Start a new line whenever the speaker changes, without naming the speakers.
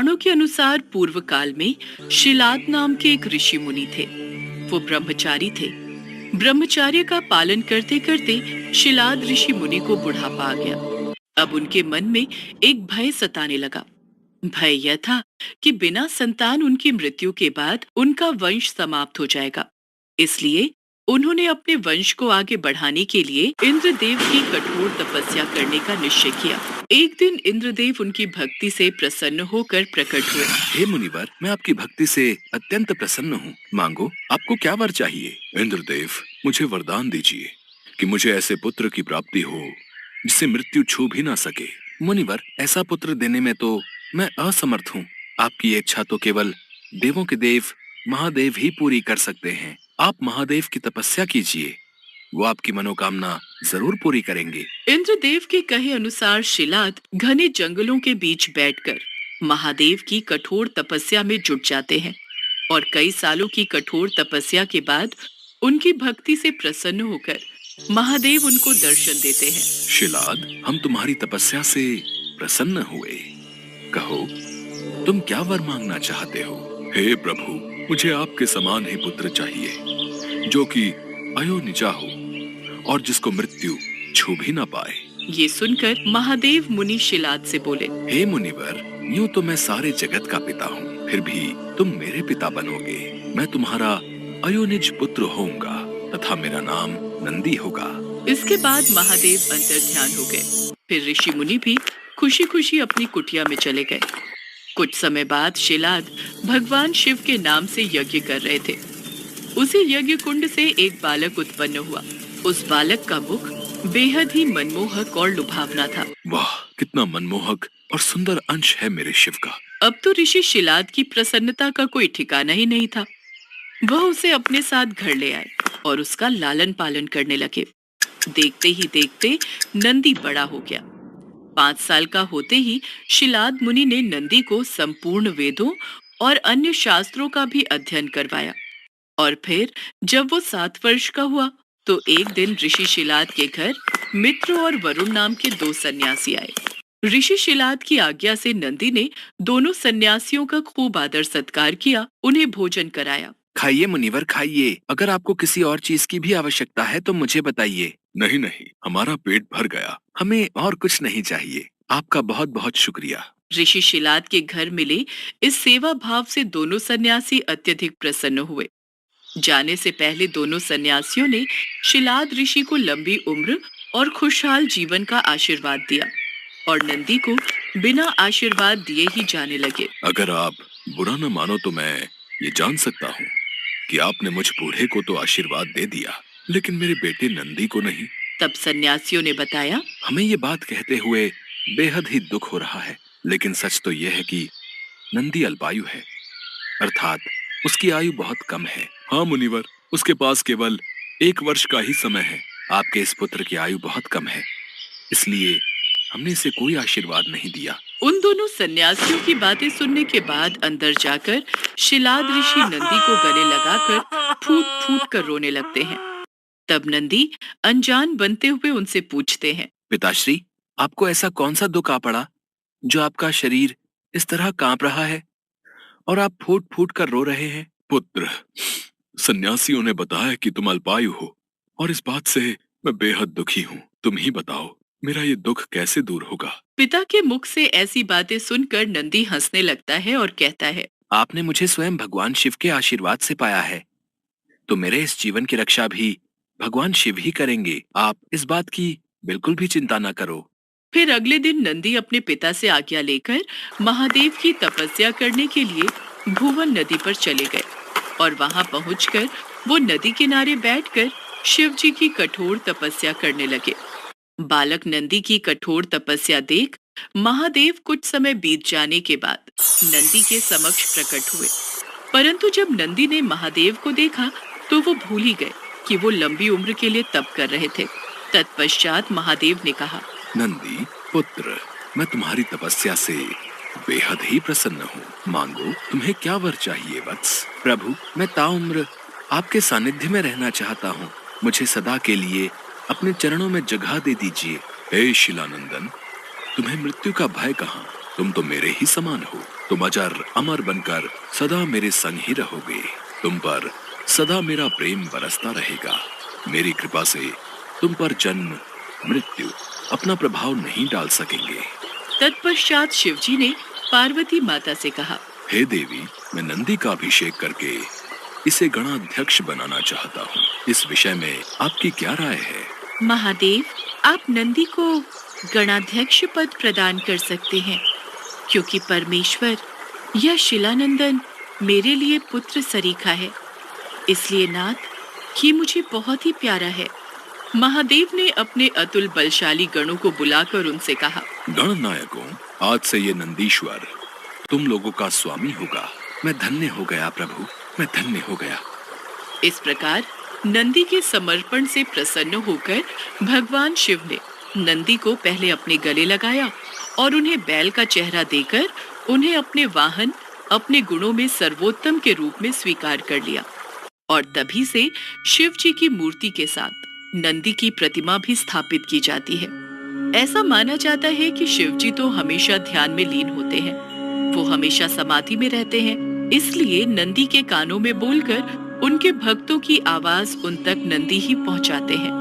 पुराणों के अनुसार पूर्व काल में शिलाद नाम के एक ऋषि मुनि थे। वो ब्रह्मचारी थे। ब्रह्मचार्य का पालन करते करते शिलाद ऋषि मुनि को बुढ़ापा आ गया। अब उनके मन में एक भय सताने लगा। भय यह था कि बिना संतान उनकी मृत्यु के बाद उनका वंश समाप्त हो जाएगा। इसलिए उन्होंने अपने वंश को आगे बढ़ाने के लिए इंद्रदेव की कठोर तपस्या करने का निश्चय किया। एक दिन इंद्रदेव उनकी भक्ति से प्रसन्न होकर प्रकट हुए।
हे मुनिवर, मैं आपकी भक्ति से अत्यंत प्रसन्न हूँ। मांगो, आपको क्या वर चाहिए? इंद्रदेव, मुझे वरदान दीजिए कि मुझे ऐसे पुत्र की प्राप्ति हो जिसे मृत्यु छू भी ना सके। मुनिवर, ऐसा पुत्र देने में तो मैं असमर्थ हूँ। आपकी इच्छा तो केवल देवों के देव महादेव ही पूरी कर सकते हैं। आप महादेव की तपस्या कीजिए, वो आपकी मनोकामना जरूर पूरी करेंगे।
इंद्रदेव के कहे अनुसार शिलाद घने जंगलों के बीच बैठकर महादेव की कठोर तपस्या में जुट जाते हैं और कई सालों की कठोर तपस्या के बाद उनकी भक्ति से प्रसन्न होकर महादेव उनको दर्शन देते हैं।
शिलाद, हम तुम्हारी तपस्या से प्रसन्न हुए। कहो, तुम क्या वर मांगना चाहते हो? हे प्रभु, मुझे आपके समान ही पुत्र चाहिए, जो कि अयोनिजा हो और जिसको मृत्यु छू भी ना पाए।
ये सुनकर महादेव मुनि शिलाद से बोले,
हे मुनिवर, यूं तो मैं सारे जगत का पिता हूँ, फिर भी तुम मेरे पिता बनोगे। मैं तुम्हारा अयोनिज पुत्र होऊंगा तथा मेरा नाम नंदी होगा।
इसके बाद महादेव अंतर ध्यान हो गए। फिर ऋषि मुनि भी खुशी खुशी अपनी कुटिया में चले गए। कुछ समय बाद शिलाद भगवान शिव के नाम से यज्ञ कर रहे थे। उसी यज्ञ कुंड से एक बालक उत्पन्न हुआ। उस बालक का मुख बेहद ही मनमोहक और लुभावना था।
वाह, कितना मनमोहक और सुंदर अंश है मेरे शिव का।
अब तो ऋषि शिलाद की प्रसन्नता का कोई ठिकाना ही नहीं था। वह उसे अपने साथ घर ले आए और उसका लालन पालन करने लगे। देखते ही देखते नंदी बड़ा हो गया। 5 साल का होते ही शिलाद मुनि ने नंदी को संपूर्ण वेदों और अन्य शास्त्रों का भी अध्ययन करवाया। और फिर जब वो 7 वर्ष का हुआ तो एक दिन ऋषि शिलाद के घर मित्र और वरुण नाम के 2 सन्यासी आए। ऋषि शिलाद की आज्ञा से नंदी ने दोनों सन्यासियों का खूब आदर सत्कार किया, उन्हें भोजन कराया।
खाइए मुनिवर, खाइए। अगर आपको किसी और चीज की भी आवश्यकता है तो मुझे बताइए। नहीं नहीं, हमारा पेट भर गया, हमें और कुछ नहीं चाहिए। आपका बहुत बहुत शुक्रिया।
ऋषि शिलाद के घर मिले इस सेवा भाव से दोनों सन्यासी अत्यधिक प्रसन्न हुए। जाने से पहले दोनों सन्यासियों ने शिलाद ऋषि को लंबी उम्र और खुशहाल जीवन का आशीर्वाद दिया और नंदी को बिना आशीर्वाद दिए ही जाने लगे।
अगर आप बुरा न मानो तो मैं ये जान सकता हूँ कि आपने मुझ बूढ़े को तो आशीर्वाद दे दिया, लेकिन मेरे बेटे नंदी को नहीं।
तब सन्यासियों ने बताया,
हमें ये बात कहते हुए बेहद ही दुख हो रहा है, लेकिन सच तो यह है कि नंदी अल्पायु है, अर्थात उसकी आयु बहुत कम है। हाँ मुनिवर, उसके पास केवल 1 वर्ष का ही समय है। आपके इस पुत्र की आयु बहुत कम है, इसलिए हमने इसे कोई आशीर्वाद नहीं दिया।
उन दोनों सन्यासियों की बातें सुनने के बाद अंदर जाकर शिलाद ऋषि नंदी को गले लगाकर फूट फूट कर रोने लगते हैं। तब नंदी अनजान बनते हुए उनसे पूछते हैं,
पिताश्री, आपको ऐसा कौन सा दुख आ पड़ा जो आपका शरीर इस तरह कांप रहा है और आप फूट फूट कर रो रहे हैं? पुत्र, सन्यासियों ने बताया कि तुम अल्पायु हो और इस बात से मैं बेहद दुखी हूँ। तुम ही बताओ, मेरा ये दुख कैसे दूर होगा?
पिता के मुख से ऐसी बातें सुनकर नंदी हंसने लगता है और कहता है,
आपने मुझे स्वयं भगवान शिव के आशीर्वाद से पाया है, तो मेरे इस जीवन की रक्षा भी भगवान शिव ही करेंगे। आप इस बात की बिल्कुल भी चिंता न करो।
फिर अगले दिन नंदी अपने पिता से आज्ञा लेकर महादेव की तपस्या करने के लिए भुवन नदी पर चले गए और वहां पहुंचकर वो नदी किनारे बैठकर शिव जी की कठोर तपस्या करने लगे। बालक नंदी की कठोर तपस्या देख महादेव कुछ समय बीत जाने के बाद नंदी के समक्ष प्रकट हुए। परंतु जब नंदी ने महादेव को देखा तो वो भूल ही गए कि वो लंबी उम्र के लिए तप कर रहे थे। तत्पश्चात महादेव ने कहा,
नंदी पुत्र, मैं तुम्हारी तपस्या से बेहद ही प्रसन्न हूँ। मांगो, तुम्हें क्या वर चाहिए वत्स? प्रभु, मैं ताउम्र आपके सानिध्य में रहना चाहता हूँ। मुझे सदा के लिए अपने चरणों में जगह दे दीजिए। हे शिलानंदन, तुम्हें मृत्यु का भय कहाँ? तुम तो मेरे ही समान हो। तुम अजर अमर बनकर सदा मेरे संग ही रहोगे। तुम पर सदा मेरा प्रेम बरसता रहेगा। मेरी कृपा से तुम पर जन्म मृत्यु अपना प्रभाव नहीं डाल सकेंगे।
तत्पश्चात शिवजी ने पार्वती माता से कहा,
हे देवी, मैं नंदी का अभिषेक करके इसे गणाध्यक्ष बनाना चाहता हूँ। इस विषय में आपकी क्या राय है?
महादेव, आप नंदी को गणाध्यक्ष पद प्रदान कर सकते हैं, क्योंकि परमेश्वर यह शिलानंदन मेरे लिए पुत्र सरीखा है। इसलिए नाथ, ये मुझे बहुत ही प्यारा है। महादेव ने अपने अतुल बलशाली गणों को बुलाकर उनसे कहा,
गणनायकों, आज से ये नंदीश्वर तुम लोगों का स्वामी होगा। मैं धन्य हो गया प्रभु, मैं धन्य हो गया।
इस प्रकार नंदी के समर्पण से प्रसन्न होकर भगवान शिव ने नंदी को पहले अपने गले लगाया और उन्हें बैल का चेहरा देकर उन्हें अपने वाहन, अपने गुणों में सर्वोत्तम के रूप में स्वीकार कर लिया। और तभी से शिव जी की मूर्ति के साथ नंदी की प्रतिमा भी स्थापित की जाती है। ऐसा माना जाता है कि शिव जी तो हमेशा ध्यान में लीन होते हैं, वो हमेशा समाधि में रहते हैं। इसलिए नंदी के कानों में बोलकर उनके भक्तों की आवाज उन तक नंदी ही पहुंचाते हैं।